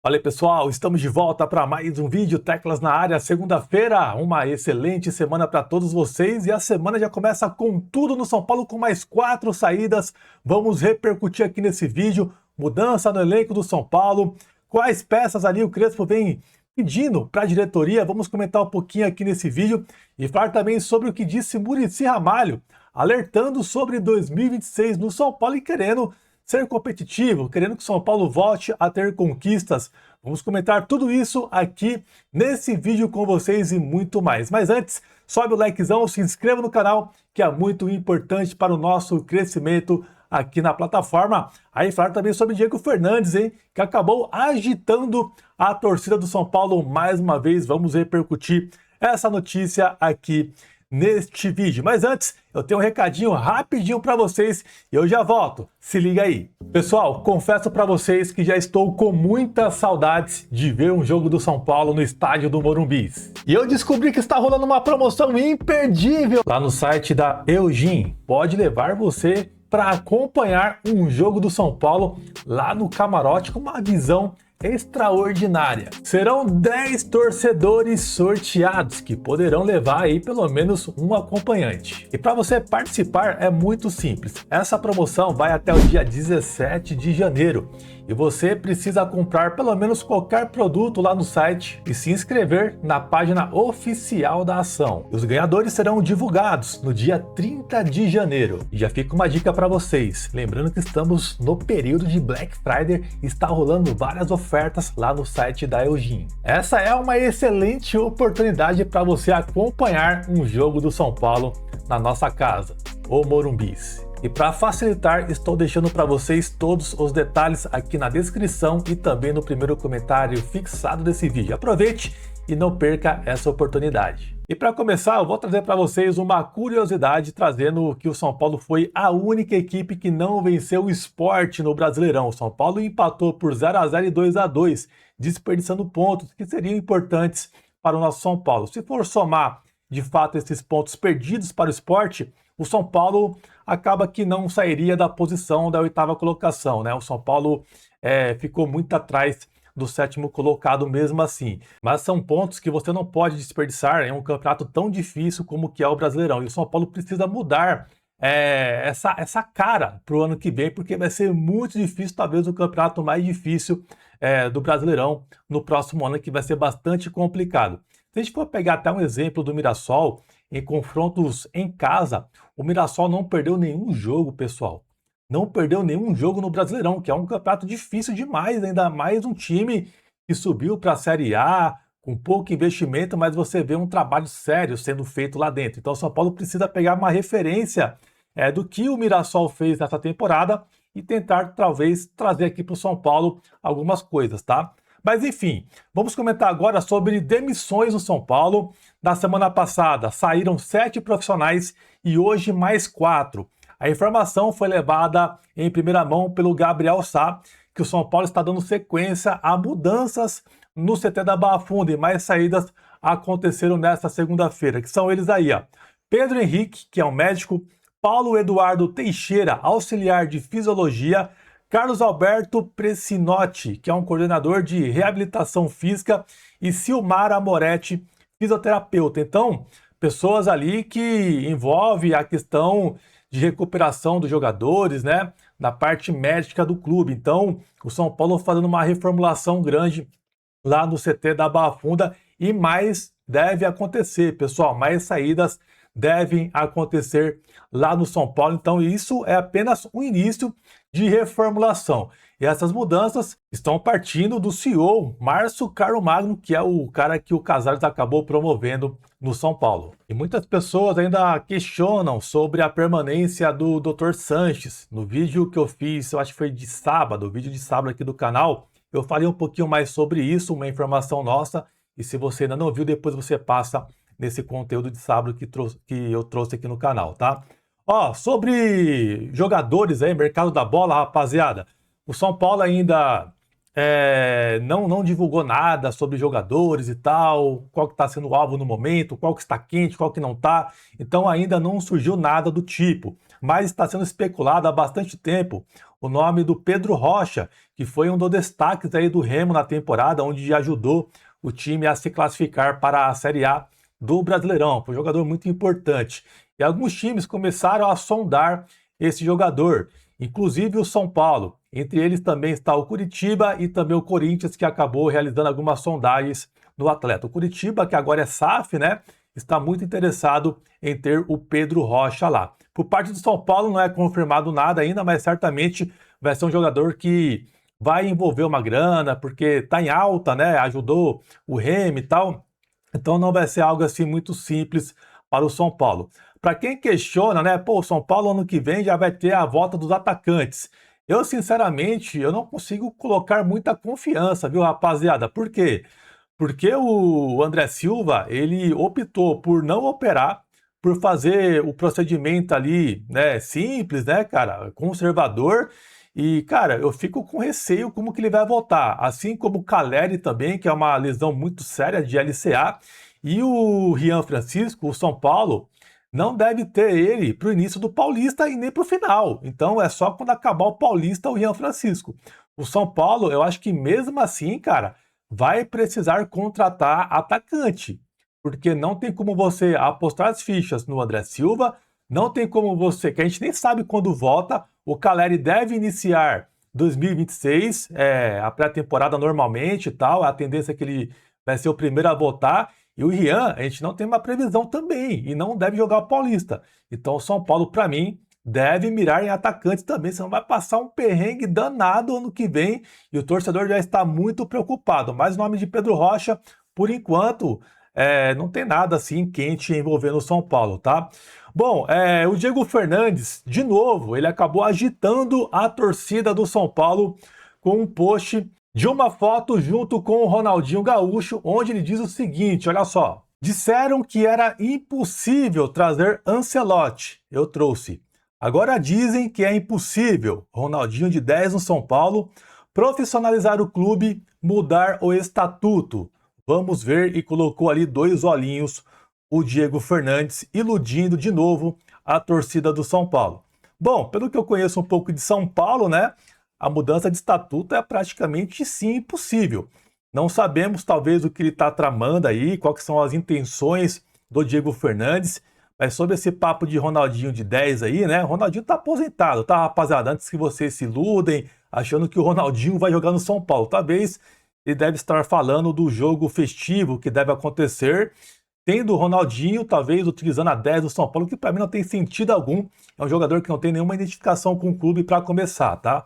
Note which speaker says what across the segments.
Speaker 1: Fala aí, pessoal, estamos de volta para mais um vídeo Teclas na Área, segunda-feira. Uma excelente semana para todos vocês e a semana já começa com tudo no São Paulo, com mais 4 saídas. Vamos repercutir aqui nesse vídeo, mudança no elenco do São Paulo, quais peças ali o Crespo vem pedindo para a diretoria. Vamos comentar um pouquinho aqui nesse vídeo e falar também sobre o que disse Muricy Ramalho, alertando sobre 2026 no São Paulo e querendo ser competitivo, querendo que o São Paulo volte a ter conquistas. Vamos comentar tudo isso aqui nesse vídeo com vocês e muito mais. Mas antes, sobe o likezão, se inscreva no canal, que é muito importante para o nosso crescimento aqui na plataforma. Aí falar também sobre Diego Fernandes, hein, que acabou agitando a torcida do São Paulo mais uma vez. Vamos repercutir essa notícia aqui neste vídeo. Mas antes, eu tenho um recadinho rapidinho para vocês e eu já volto. Se liga aí. Pessoal, confesso para vocês que já estou com muitas saudades de ver um jogo do São Paulo no estádio do Morumbi. E eu descobri que está rolando uma promoção imperdível lá no site da Eugene. Pode levar você para acompanhar um jogo do São Paulo lá no camarote com uma visão extraordinária. Serão 10 torcedores sorteados que poderão levar aí pelo menos um acompanhante. E para você participar é muito simples. Essa promoção vai até o dia 17 de janeiro. E você precisa comprar pelo menos qualquer produto lá no site e se inscrever na página oficial da ação. Os ganhadores serão divulgados no dia 30 de janeiro. E já fica uma dica para vocês. Lembrando que estamos no período de Black Friday e está rolando várias ofertas lá no site da Eugene. Essa é uma excelente oportunidade para você acompanhar um jogo do São Paulo na nossa casa, o Morumbi. E para facilitar, estou deixando para vocês todos os detalhes aqui na descrição e também no primeiro comentário fixado desse vídeo. Aproveite e não perca essa oportunidade. E para começar, eu vou trazer para vocês uma curiosidade, trazendo que o São Paulo foi a única equipe que não venceu o Sport no Brasileirão. O São Paulo empatou por 0-0 e 2-2, desperdiçando pontos que seriam importantes para o nosso São Paulo. Se for somar, de fato, esses pontos perdidos para o Sport, o São Paulo acaba que não sairia da posição da 8ª colocação, né? O São Paulo ficou muito atrás do 7º colocado mesmo assim. Mas são pontos que você não pode desperdiçar em um campeonato tão difícil como que é o Brasileirão. E o São Paulo precisa mudar essa cara para o ano que vem, porque vai ser muito difícil, talvez o campeonato mais difícil do Brasileirão no próximo ano, que vai ser bastante complicado. Se a gente for pegar até um exemplo do Mirassol, em confrontos em casa, o Mirassol não perdeu nenhum jogo, pessoal. Não perdeu nenhum jogo no Brasileirão, que é um campeonato difícil demais, ainda mais um time que subiu para a Série A, com pouco investimento, mas você vê um trabalho sério sendo feito lá dentro. Então o São Paulo precisa pegar uma referência do que o Mirassol fez nessa temporada e tentar, talvez, trazer aqui para o São Paulo algumas coisas, tá? Mas enfim, vamos comentar agora sobre demissões no São Paulo. Na semana passada saíram 7 profissionais e hoje mais 4. A informação foi levada em primeira mão pelo Gabriel Sá, que o São Paulo está dando sequência a mudanças no CT da Barra Funda e mais saídas aconteceram nesta segunda-feira, que são eles aí, ó. Pedro Henrique, que é um médico, Paulo Eduardo Teixeira, auxiliar de fisiologia, Carlos Alberto Presinotti, que é um coordenador de reabilitação física, e Silmara Moretti, fisioterapeuta. Então, pessoas ali que envolvem a questão de recuperação dos jogadores, né, na parte médica do clube. Então, o São Paulo fazendo uma reformulação grande lá no CT da Barra Funda e mais deve acontecer, pessoal, mais saídas devem acontecer lá no São Paulo. Então isso é apenas um início de reformulação. E essas mudanças estão partindo do CEO, Márcio Carlomagno, que é o cara que o Casares acabou promovendo no São Paulo. E muitas pessoas ainda questionam sobre a permanência do Dr. Sanches. No vídeo que eu fiz, eu acho que foi de sábado, o vídeo de sábado aqui do canal, eu falei um pouquinho mais sobre isso, uma informação nossa. E se você ainda não viu, depois você passa nesse conteúdo de sábado que eu trouxe aqui no canal, tá? Ó, sobre jogadores aí, mercado da bola, rapaziada. O São Paulo ainda não divulgou nada sobre jogadores e tal, qual que está sendo o alvo no momento, qual que está quente, qual que não está. Então ainda não surgiu nada do tipo. Mas está sendo especulado há bastante tempo o nome do Pedro Rocha, que foi um dos destaques aí do Remo na temporada, onde ajudou o time a se classificar para a Série A do Brasileirão. Foi um jogador muito importante. E alguns times começaram a sondar esse jogador, inclusive o São Paulo. Entre eles também está o Curitiba e também o Corinthians, que acabou realizando algumas sondagens no atleta. O Curitiba, que agora é SAF, né, está muito interessado em ter o Pedro Rocha lá. Por parte do São Paulo não é confirmado nada ainda, mas certamente vai ser um jogador que vai envolver uma grana, porque está em alta, né, ajudou o Remo e tal. Então não vai ser algo assim muito simples para o São Paulo. Para quem questiona, né, pô, o São Paulo ano que vem já vai ter a volta dos atacantes. Eu, sinceramente, eu não consigo colocar muita confiança, viu, rapaziada? Por quê? Porque o André Silva, ele optou por não operar, por fazer o procedimento ali, né, simples, né, cara, conservador. E, cara, eu fico com receio como que ele vai voltar. Assim como o Caleri também, que é uma lesão muito séria de LCA. E o Rian Francisco, o São Paulo, não deve ter ele para o início do Paulista e nem para o final. Então é só quando acabar o Paulista o Rian Francisco. O São Paulo, eu acho que mesmo assim, cara, vai precisar contratar atacante. Porque não tem como você apostar as fichas no André Silva, não tem como você, que a gente nem sabe quando volta, o Caleri deve iniciar 2026, a pré-temporada normalmente e tal, a tendência é que ele vai ser o primeiro a voltar, e o Rian, a gente não tem uma previsão também, e não deve jogar o Paulista. Então o São Paulo, para mim, deve mirar em atacantes também, senão vai passar um perrengue danado ano que vem, e o torcedor já está muito preocupado. Mas o nome de Pedro Rocha, por enquanto, não tem nada assim quente envolvendo o São Paulo, tá? Bom, o Diego Fernandes, de novo, ele acabou agitando a torcida do São Paulo com um post de uma foto junto com o Ronaldinho Gaúcho, onde ele diz o seguinte, olha só. Disseram que era impossível trazer Ancelotti. Eu trouxe. Agora dizem que é impossível. Ronaldinho de 10 no São Paulo, profissionalizar o clube, mudar o estatuto. Vamos ver, e colocou ali 2 olhinhos o Diego Fernandes, iludindo de novo a torcida do São Paulo. Bom, pelo que eu conheço um pouco de São Paulo, né, a mudança de estatuto é praticamente sim impossível. Não sabemos talvez o que ele está tramando aí, quais são as intenções do Diego Fernandes, mas sobre esse papo de Ronaldinho de 10 aí, né, Ronaldinho está aposentado, tá, rapaziada? Antes que vocês se iludem, achando que o Ronaldinho vai jogar no São Paulo, talvez ele deve estar falando do jogo festivo que deve acontecer, tendo o Ronaldinho, talvez, utilizando a 10 do São Paulo, que para mim não tem sentido algum. É um jogador que não tem nenhuma identificação com o clube para começar, tá?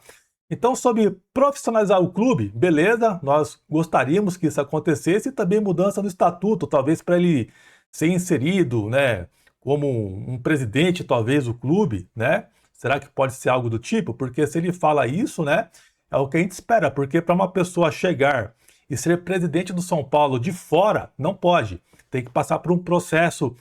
Speaker 1: Então, sobre profissionalizar o clube, beleza, nós gostaríamos que isso acontecesse, e também mudança no estatuto, talvez para ele ser inserido, né, como um presidente, talvez, do clube, né? Será que pode ser algo do tipo? Porque se ele fala isso, né, é o que a gente espera, porque para uma pessoa chegar e ser presidente do São Paulo de fora, não pode. Tem que passar por um processo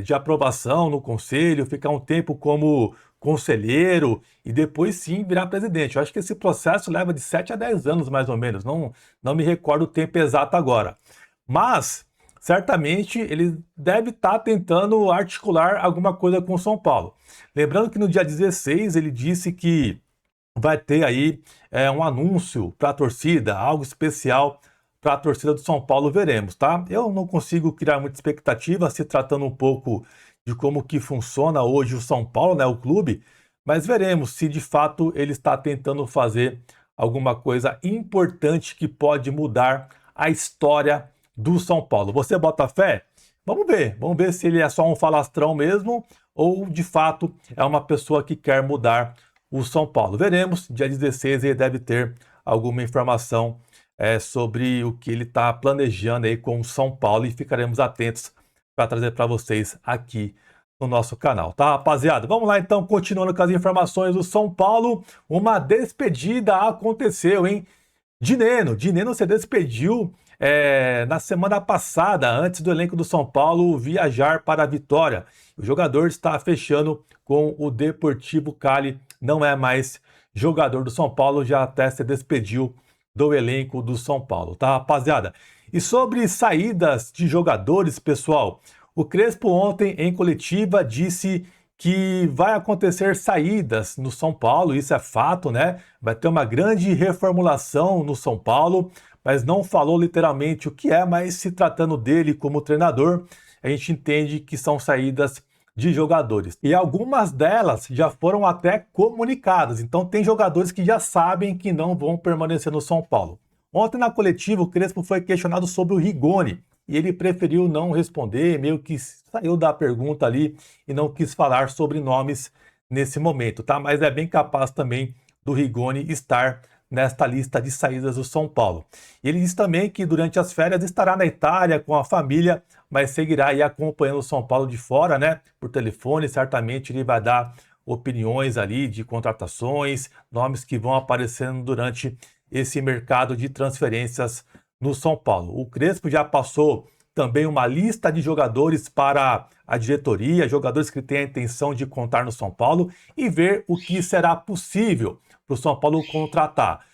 Speaker 1: de aprovação no conselho, ficar um tempo como conselheiro e depois sim virar presidente. Eu acho que esse processo leva de 7 a 10 anos mais ou menos, não me recordo o tempo exato agora. Mas certamente ele deve estar tentando articular alguma coisa com o São Paulo. Lembrando que no dia 16 ele disse que vai ter aí um anúncio para a torcida, algo especial para a torcida do São Paulo, veremos, tá? Eu não consigo criar muita expectativa, se tratando um pouco de como que funciona hoje o São Paulo, né, o clube, mas veremos se de fato ele está tentando fazer alguma coisa importante que pode mudar a história do São Paulo. Você bota fé? Vamos ver se ele é só um falastrão mesmo ou de fato é uma pessoa que quer mudar o São Paulo. Veremos, dia 16 ele deve ter alguma informação sobre o que ele está planejando aí com o São Paulo e ficaremos atentos para trazer para vocês aqui no nosso canal, tá, rapaziada? Vamos lá então, continuando com as informações do São Paulo. Uma despedida aconteceu, hein? Dineno se despediu na semana passada, antes do elenco do São Paulo viajar para a Vitória. O jogador está fechando com o Deportivo Cali, não é mais jogador do São Paulo, já até se despediu do elenco do São Paulo, tá, rapaziada? E sobre saídas de jogadores, pessoal, o Crespo ontem em coletiva disse que vai acontecer saídas no São Paulo, isso é fato, né? Vai ter uma grande reformulação no São Paulo, mas não falou literalmente o que é, mas se tratando dele como treinador, a gente entende que são saídas de jogadores. E algumas delas já foram até comunicadas, então tem jogadores que já sabem que não vão permanecer no São Paulo. Ontem na coletiva o Crespo foi questionado sobre o Rigoni e ele preferiu não responder, meio que saiu da pergunta ali e não quis falar sobre nomes nesse momento, tá? Mas é bem capaz também do Rigoni estar nesta lista de saídas do São Paulo. E ele disse também que durante as férias estará na Itália com a família, mas seguirá aí acompanhando o São Paulo de fora, né? Por telefone, certamente ele vai dar opiniões ali de contratações, nomes que vão aparecendo durante esse mercado de transferências no São Paulo. O Crespo já passou também uma lista de jogadores para a diretoria, jogadores que têm a intenção de contar no São Paulo e ver o que será possível para o São Paulo contratar.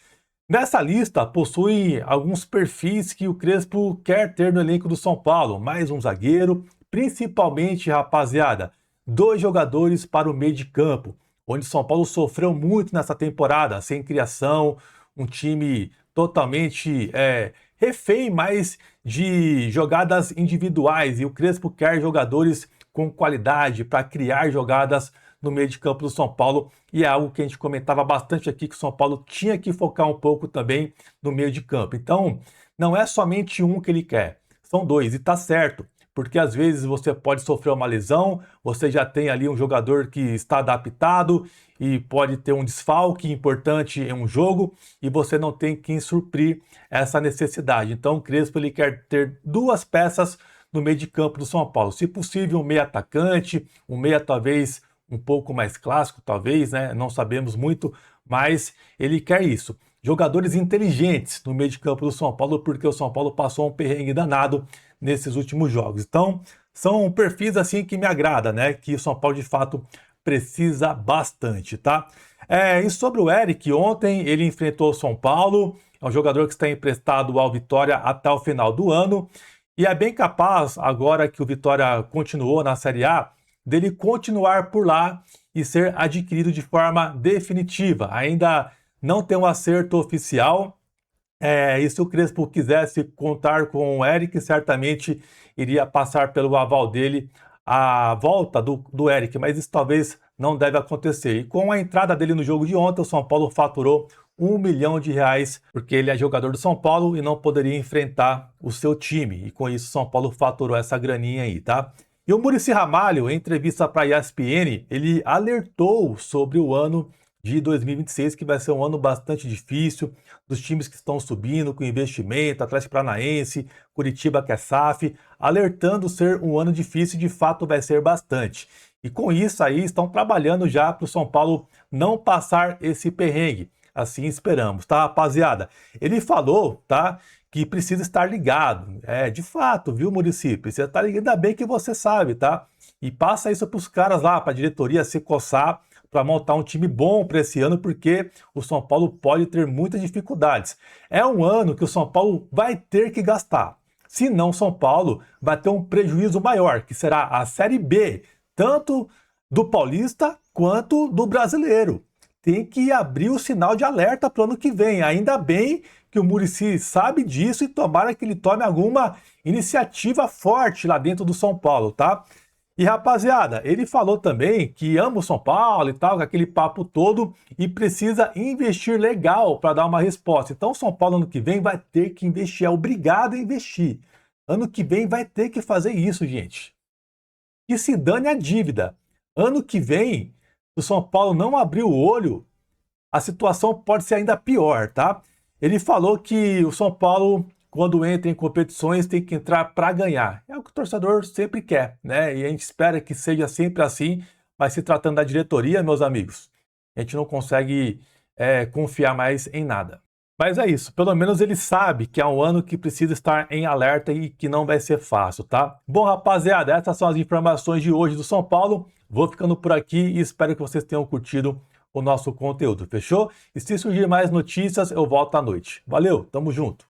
Speaker 1: Nessa lista possui alguns perfis que o Crespo quer ter no elenco do São Paulo, mais um zagueiro, principalmente, rapaziada, 2 jogadores para o meio de campo, onde o São Paulo sofreu muito nessa temporada, sem criação, um time totalmente refém mais de jogadas individuais, e o Crespo quer jogadores com qualidade para criar jogadas no meio de campo do São Paulo, e é algo que a gente comentava bastante aqui, que o São Paulo tinha que focar um pouco também no meio de campo. Então, não é somente um que ele quer, são 2, e tá certo, porque às vezes você pode sofrer uma lesão, você já tem ali um jogador que está adaptado e pode ter um desfalque importante em um jogo e você não tem quem suprir essa necessidade. Então o Crespo ele quer ter 2 peças no meio de campo do São Paulo, se possível um meia atacante, um meia talvez um pouco mais clássico, talvez, né? Não sabemos muito, mas ele quer isso. Jogadores inteligentes no meio de campo do São Paulo, porque o São Paulo passou um perrengue danado nesses últimos jogos. Então, são perfis assim que me agrada, né? Que o São Paulo de fato precisa bastante, tá? E sobre o Eric, ontem ele enfrentou o São Paulo, é um jogador que está emprestado ao Vitória até o final do ano, e é bem capaz, agora que o Vitória continuou na Série A, dele continuar por lá e ser adquirido de forma definitiva. Ainda não tem um acerto oficial, e se o Crespo quisesse contar com o Eric, certamente iria passar pelo aval dele a volta do Eric, mas isso talvez não deve acontecer. E com a entrada dele no jogo de ontem, o São Paulo faturou R$1 milhão, porque ele é jogador do São Paulo e não poderia enfrentar o seu time. E com isso, o São Paulo faturou essa graninha aí, tá? E o Muricy Ramalho, em entrevista para a ESPN, ele alertou sobre o ano de 2026, que vai ser um ano bastante difícil, dos times que estão subindo com investimento, Atlético Paranaense, Curitiba, que é SAF, alertando ser um ano difícil, de fato vai ser bastante. E com isso aí estão trabalhando já para o São Paulo não passar esse perrengue. Assim esperamos, tá, rapaziada? Ele falou, tá, que precisa estar ligado. De fato, viu, Muricy? Precisa estar ligado, ainda bem que você sabe, tá? E passa isso para os caras lá, para a diretoria se coçar, para montar um time bom para esse ano, porque o São Paulo pode ter muitas dificuldades. É um ano que o São Paulo vai ter que gastar. Senão, o São Paulo vai ter um prejuízo maior, que será a Série B, tanto do Paulista quanto do Brasileiro. Tem que abrir o sinal de alerta para o ano que vem. Ainda bem que o Muricy sabe disso e tomara que ele tome alguma iniciativa forte lá dentro do São Paulo, tá? E rapaziada, ele falou também que ama o São Paulo e tal, com aquele papo todo, e precisa investir legal para dar uma resposta. Então o São Paulo ano que vem vai ter que investir, é obrigado a investir. Ano que vem vai ter que fazer isso, gente. E se dane a dívida. Ano que vem, se o São Paulo não abrir o olho, a situação pode ser ainda pior, tá? Ele falou que o São Paulo, quando entra em competições, tem que entrar para ganhar. É o que o torcedor sempre quer, né? E a gente espera que seja sempre assim, mas se tratando da diretoria, meus amigos, a gente não consegue confiar mais em nada. Mas é isso, pelo menos ele sabe que é um ano que precisa estar em alerta e que não vai ser fácil, tá? Bom, rapaziada, essas são as informações de hoje do São Paulo. Vou ficando por aqui e espero que vocês tenham curtido o nosso conteúdo, fechou? E se surgir mais notícias, eu volto à noite. Valeu, tamo junto!